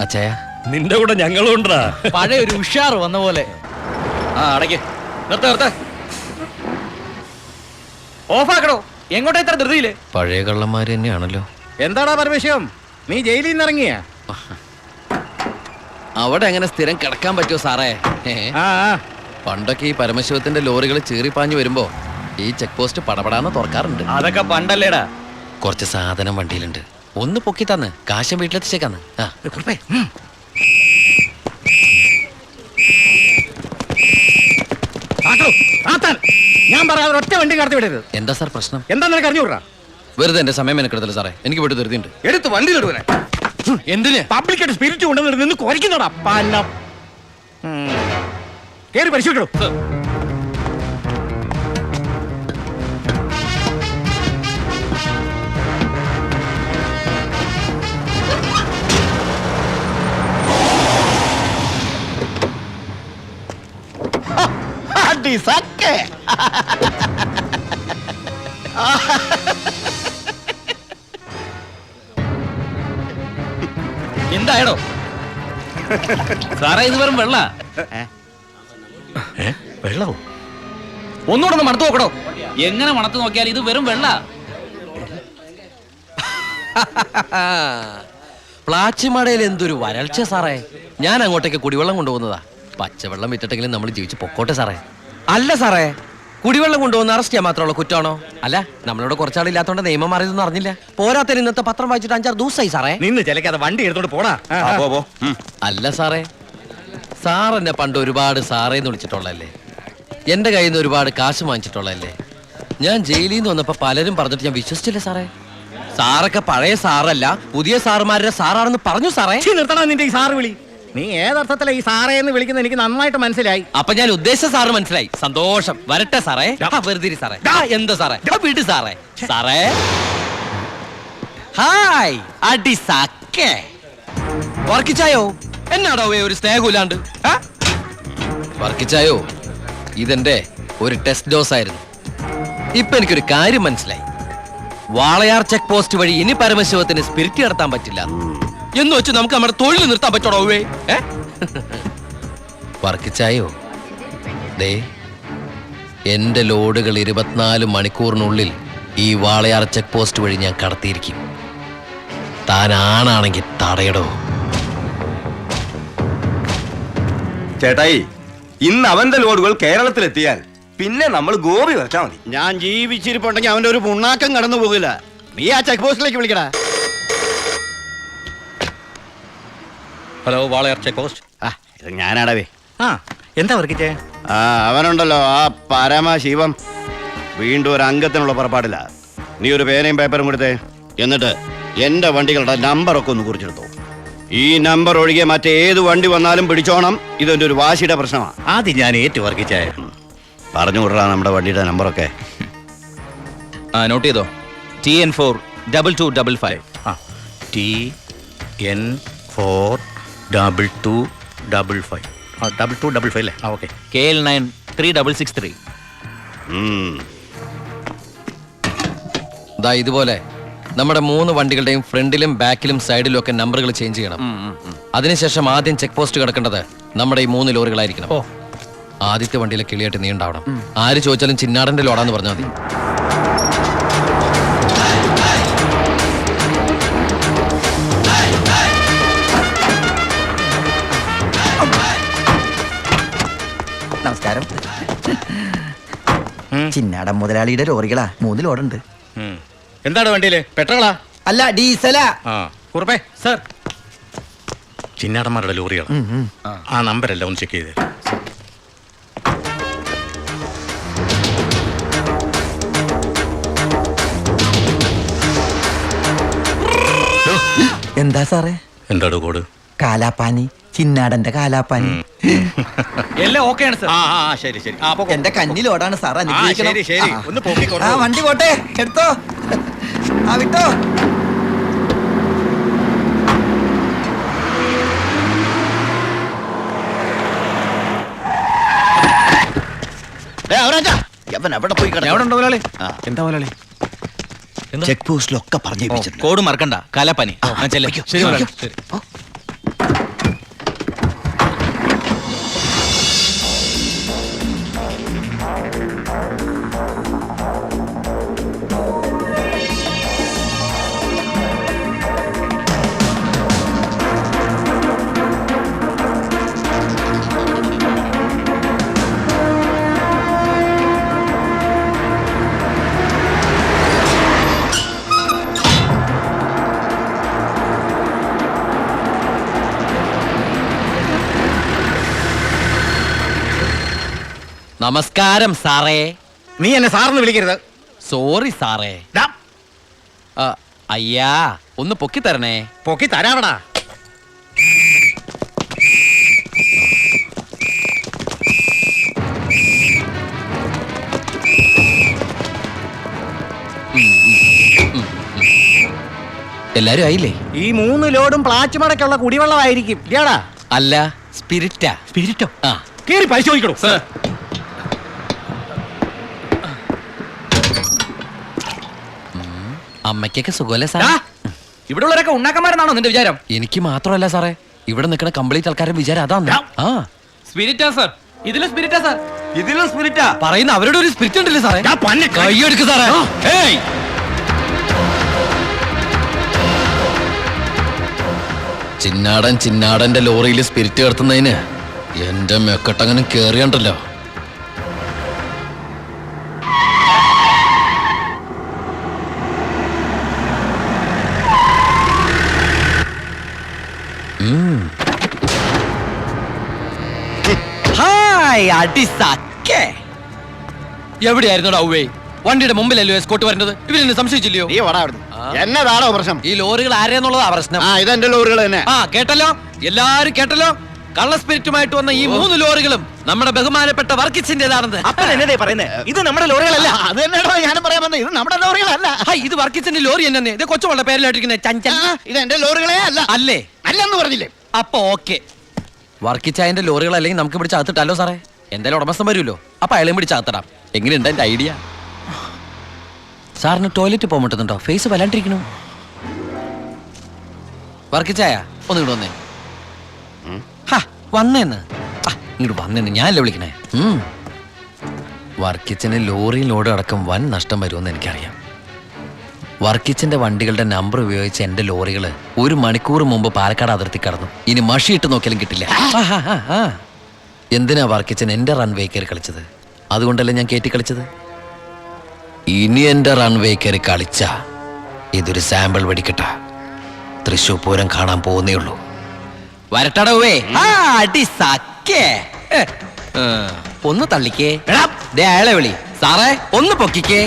അച്ഛായ നിന്റെ കൂടെ ഞങ്ങളും ഉണ്ടാ. പഴയ ഒരു ഉഷാർ വന്ന പോലെ. അടയ്ക്ക്, നിർത്ത ഓഫാക്കണോ? എങ്ങോട്ടാ ഇത്ര ധൃതിയില്? പഴയ കള്ളന്മാര് തന്നെയാണല്ലോ. എന്താടാ പരമേശ്വരം, നീ ജയിലിൽ നിന്ന് ഇറങ്ങിയ? അവിടെ എങ്ങനെ സ്ഥിരം കിടക്കാൻ പറ്റുമോ സാറേ? പണ്ടൊക്കെ ഈ പരമശിവത്തിന്റെ ലോറികൾ ചീറിപ്പാഞ്ഞു വരുമ്പോ ഈ ചെക്ക് പോസ്റ്റ് പടപടാന്ന് തുറക്കാറുണ്ട്. അതൊക്കെ പണ്ടല്ലേടാ. കുറച്ച് സാധനം വണ്ടിയിലുണ്ട്, ഒന്ന് പൊക്കി തന്ന് കാശം വീട്ടിലെത്തിച്ചേക്കാന്ന്. ഞാൻ പറയാതെ ഒറ്റ വണ്ടി കടത്തി വിടരുത്. എന്താ സാർ പ്രശ്നം? എന്താ നിനക്ക് അറിഞ്ഞൂടാ? വെറുതെ എന്റെ സമയം മെനക്കെടുത്തല്ലോ സാറേ, എനിക്ക് വീട്ടിൽ ധൃതിയുണ്ട്. എടുത്ത് വണ്ടി കെടുവനെ. എന്തിന്? പബ്ലിക്കായിട്ട് സ്പിരിറ്റ് കൊണ്ടുവന്നിട്ട് നിന്ന് കുറയ്ക്കുന്നോടാ പന്ന. കേറി പരിശോധിക്കണോ? എന്തായടോ സാറേ, ഇത് വെറും വെള്ള. വെള്ളവും ഒന്നുകൂടെ ഒന്ന് മണത്ത് നോക്കണോ? എങ്ങനെ മണത്ത് നോക്കിയാൽ ഇത് വെറും വെള്ള. പ്ലാച്ചിമടയിൽ എന്തൊരു വരൾച്ച സാറേ. ഞാൻ അങ്ങോട്ടേക്ക് കുടിവെള്ളം കൊണ്ടുപോകുന്നതാ. പച്ചവെള്ളം വിറ്റിട്ടെങ്കിലും നമ്മൾ ജീവിച്ച് പൊക്കോട്ടെ സാറേ. അല്ല സാറേ, കുടിവെള്ളം കൊണ്ടുപോകുന്ന അറസ്റ്റ് ചെയ്യാൻ മാത്രമുള്ള കുറ്റമാണോ? അല്ല, നമ്മളോട് കുറച്ചാളില്ലാത്തോണ്ട് നിയമം മാറിയതൊന്നും അറിഞ്ഞില്ല. പോരാത്തതിന് ഇന്നത്തെ പത്രം വായിച്ചിട്ട് 5-6 ദിവസമായി സാറേ. നിന്ന് ചിലക്കാതെ വണ്ടി എടുത്തോണ്ട് പോടാ. അല്ല സാറേ, സാർ എന്നെ പണ്ട് ഒരുപാട് സാറേന്ന് വിളിച്ചിട്ടുള്ളല്ലേ, എന്റെ കയ്യിൽ നിന്ന് ഒരുപാട് കാശ് വാങ്ങിച്ചിട്ടുള്ളല്ലേ. ഞാൻ ജയിലിൽ നിന്ന് വന്നപ്പോ പലരും പറഞ്ഞിട്ട് ഞാൻ വിശ്വസിച്ചില്ല സാറേ. സാറൊക്കെ പഴയ സാറല്ല, പുതിയ സാറുമാരുടെ സാറാണെന്ന് പറഞ്ഞു സാറേ. നിർത്തണ നിന്റെ ഈ സാറ് വിളി. നീ ഏതർത്ഥത്തില ഈ സാറേ എന്ന് വിളിക്കുന്നത് എനിക്ക് നന്നായിട്ട് മനസ്സിലായി. അപ്പൊ ഞാൻ ഉദ്ദേശിച്ച സാറ് മനസ്സിലായി. സന്തോഷം. വരട്ടെ സാറേ. വെറുതെ സാറേ. എന്താ സാറേ? വീട് സാറേ. സാറേ ഹായ്. അടി സാക്കേ വർക്കിച്ചായോ? എന്നാടോ ഒരു സ്നേഹമില്ലാണ്ട്? വർക്കിച്ചായോ, ഇതെന്റെ ഒരു ടെസ്റ്റ് ഡോസ് ആയിരുന്നു. ഇപ്പൊ എനിക്കൊരു കാര്യം മനസ്സിലായി. വാളയാർ ചെക്ക് പോസ്റ്റ് വഴി ഇനി പരമശിവത്തിന് സ്പിരിറ്റ് നടത്താൻ പറ്റില്ല എന്ന് വെച്ച് നമുക്ക് നമ്മുടെ തൊഴിൽ നിർത്താൻ പറ്റോടോ? വർക്കിച്ചായോ, ദേ എന്റെ ലോഡുകൾ 24 മണിക്കൂറിനുള്ളിൽ ഈ വാളയാർ ചെക്ക് പോസ്റ്റ് വഴി ഞാൻ കടത്തിയിരിക്കും. താൻ ആണാണെങ്കിൽ തടയടോ. ചേട്ടായി, ഇന്ന് അവന്റെ ലോഡുകൾ കേരളത്തിലെത്തിയാൽ പിന്നെ നമ്മൾ ഗോപി വെച്ചാ മതി. ഞാൻ ജീവിച്ചിരിപ്പുണ്ടെങ്കിൽ അവന്റെ ഒരു പുണ്ണാക്കം കടന്നു പോകില്ല. നീ ആ ചെക്ക് പോസ്റ്റിലേക്ക് വിളിക്കടാ. Hello, Walayar check post. ഇത് ഞാനാടവേ. എന്താ വർക്കിച്ചേ? അവനുണ്ടല്ലോ ആ പരമശിവം, വീണ്ടും ഒരു അംഗത്തിനുള്ള പുറപ്പാടില്ല. നീ ഒരു പേനയും പേപ്പറും കൊടുത്തേ. എന്നിട്ട് എന്റെ വണ്ടികളുടെ നമ്പറൊക്കെ ഒന്ന് കുറിച്ചെടുത്തോ. ഈ നമ്പർ ഒഴികെ മറ്റേത് വണ്ടി വന്നാലും പിടിച്ചോണം. ഇതെന്റെ ഒരു വാശിയുടെ പ്രശ്നമാണ്. ആദ്യം ഞാൻ ഏറ്റു വർക്കിച്ചേ. പറഞ്ഞു വിടറാ നമ്മുടെ വണ്ടിയുടെ നമ്പറൊക്കെ. നോട്ട് ചെയ്തോ. TN4 2255. TN4 2255. 2255 അല്ലേ? ഓക്കെ. KL9 3663. ഇതുപോലെ നമ്മുടെ 3 വണ്ടികളുടെയും ഫ്രണ്ടിലും ബാക്കിലും സൈഡിലും ഒക്കെ നമ്പറുകൾ ചേഞ്ച് ചെയ്യണം. അതിനുശേഷം ആദ്യം ചെക്ക് പോസ്റ്റ് കിടക്കേണ്ടത് നമ്മുടെ ഈ 3 ലോറികളായിരിക്കണം. ആദ്യത്തെ വണ്ടിയിലെ കിളിയായിട്ട് നീ ഉണ്ടാവണം. ആര് ചോദിച്ചാലും ചിന്നാടന്റെ ലോഡാന്ന് പറഞ്ഞാൽ മതി. നമസ്കാരം. ചിന്നാടൻ മുതലാളിയുടെ ലോറികളാ, 3 ലോഡുണ്ട്. എന്താണ് വണ്ടിയില്? പെട്രോളാ? അല്ല, ഡീസലാ. കുറുപ്പേ സർ, ചിന്നാടന്മാരുടെ ലോറികളാ. ആ നമ്പരല്ല ഒന്ന് ചെക്ക് ചെയ്തേ. എന്താ സാറേ? എന്താടോ കോഡ്? കാലാപ്പാനി, ചിന്നാടന്റെ കാലാപ്പാനി. എല്ലാം ഓക്കെയാണ് സർ. ശരി ശരി. എന്റെ കന്നിലോടാണ് സാർ, അനുഗ്രഹിക്കണം. ശരി, ഒന്ന് പോക്കിക്കോ. വണ്ടി പോട്ടെ, എടുത്തോ. വിട്ടോ. എവിടെ പോയി? എന്താ മുതലാളി? ചെക്ക് പോസ്റ്റിലൊക്കെ പറഞ്ഞു. കോഡ് മറക്കണ്ട. കാലാപ്പാനി. ശരി. നമസ്കാരം സാറേ. നീ എന്നെ സാറിന് വിളിക്കരുത്. സോറി സാറേ. ദാ, അയ്യാ ഒന്ന് പൊക്കി തരണേ. പൊക്കി തരാവടാ. എല്ലാരും ആയില്ലേ? ഈ 3 ലോഡും പ്ലാച്ചുമടക്കുള്ള കുടിവെള്ളമായിരിക്കും. ഇയാടാ അല്ല, സ്പിരിറ്റാ. സ്പിരിറ്റോ? ആ കേറി പരിശോധിക്കണോ? അമ്മയ്ക്കൊക്കെ സുഖമല്ലേ സാർ? ഇവിടെ ഉള്ളവരൊക്കെ ഉണ്ടാക്കന്മാരെന്നാണോ നിന്റെ വിചാരം? എനിക്ക് മാത്രമല്ല സാറേ, ഇവിടെ നിൽക്കുന്ന കംപ്ലീറ്റ് ആൾക്കാരുടെ വിചാരം അതാണ്. ആ സ്പിരിറ്റാ സാർ, ഇതിലും സ്പിരിറ്റാ സാർ. ഇതിലും സ്പിരിറ്റാ. പറയുന്ന അവരുടെ ഒരു സ്പിരിറ്റ് ഉണ്ടല്ലേ സാറേ? കൈയെടുക്ക് സാറേ. ഏയ്! ചിന്നാടന്റെ ലോറിയിൽ സ്പിരിറ്റ് കടത്തുന്നതിന് എന്റെ മെക്കട്ടങ്ങനെ കേറിയണ്ടല്ലോ. ഹായ് അടിസക്കെ. എവിടെയായിരുന്നു ഔവേ? വണ്ടിയുടെ മുമ്പിലല്ലോ എസ്കോട്ട് വരുന്നത്. ഇവരെന്നെ സംശയിച്ചില്ലയോ? നീ വടാ അവിടുന്ന്. എന്നതാണോ പ്രശ്നം? ഈ ലോറികൾ ആരെന്നുള്ളതാ പ്രശ്നം. ആ ഇതെന്റെ ലോറികൾ തന്നെ. ആ കേട്ടല്ലോ, എല്ലാരും കേട്ടല്ലോ. കള്ള സ്പിരിറ്റുമായിട്ട് വന്ന ഈ 3 ലോറികളും നമ്മുടെ ബഹുമാനപ്പെട്ട വർക്കിച്ചിന്റേതാണെന്ന്. അപ്പൻ എന്നതേ പറയുന്നേ? ഇത് നമ്മുടെ ലോറികളല്ല. അത് തന്നെയാണോ ഞാനും പറയാൻ വന്നത്. ഇത് നമ്മുടെ ലോറികളല്ല. ഹൈ, ഇത് വർക്കിച്ചിന്റെ ലോറി തന്നെ. ഇത് കൊച്ചുവളുടെ പേരിലായിട്ടിരിക്കുന്ന ചഞ്ചൽ. ഇത് എന്റെ ലോറികളെ അല്ല. അല്ലേ? അല്ലെന്ന് പറഞ്ഞില്ലേ? അപ്പൊ ഓക്കെ. വർക്കിച്ചായന്റെ ലോറികൾ അല്ലെങ്കിൽ നമുക്ക് പിടിച്ച് അകത്തിട്ടല്ലോ സാറേ. എന്തായാലും ഉടമസ്ഥൻ വരുമല്ലോ, അപ്പൊ അയാളെയും പിടിച്ച് അകത്തിടാം. എങ്ങനെയുണ്ട് എന്റെ ഐഡിയ? സാറിന് ടോയ്ലറ്റ് പോകാൻ പറ്റുന്നുണ്ടോ? ഫേസ് വല്ലാണ്ടിരിക്കണു. വർക്കിച്ചായ ഒന്ന് ഇങ്ങോട്ട് വന്നേ. വന്നേന്ന്. ഇങ്ങോട്ട് വന്നേന്ന് ഞാനല്ലേ വിളിക്കണേ. വർക്കിച്ചിന് ലോറി ലോഡ് അടക്കം വൻ നഷ്ടം വരുമെന്ന് എനിക്കറിയാം. വർക്കിച്ചിന്റെ വണ്ടികളുടെ നമ്പർ ഉപയോഗിച്ച് എന്റെ ലോറികള് 1 മണിക്കൂർ മുമ്പ് പാലക്കാട് അതിർത്തി കടന്നു. ഇനി മഷിയിട്ട് നോക്കിയാലും കിട്ടില്ല. എന്തിനാ വർക്കിച്ചൻ എന്റെ റൺവേ കയറി കളിച്ചത്? അതുകൊണ്ടല്ലേ ഞാൻ കയറ്റി കളിച്ചത്. ഇനി എന്റെ റൺവേ കയറി കളിച്ച ഇതൊരു സാമ്പിൾ വെടിക്കട്ട. തൃശൂർ പൂരം കാണാൻ പോകുന്നേ ഉള്ളൂ. വരട്ടടവേ. ഒന്ന് തള്ളിക്കേ. അയാളെ വിളി സാറേ, ഒന്ന് പൊക്കിക്കേ.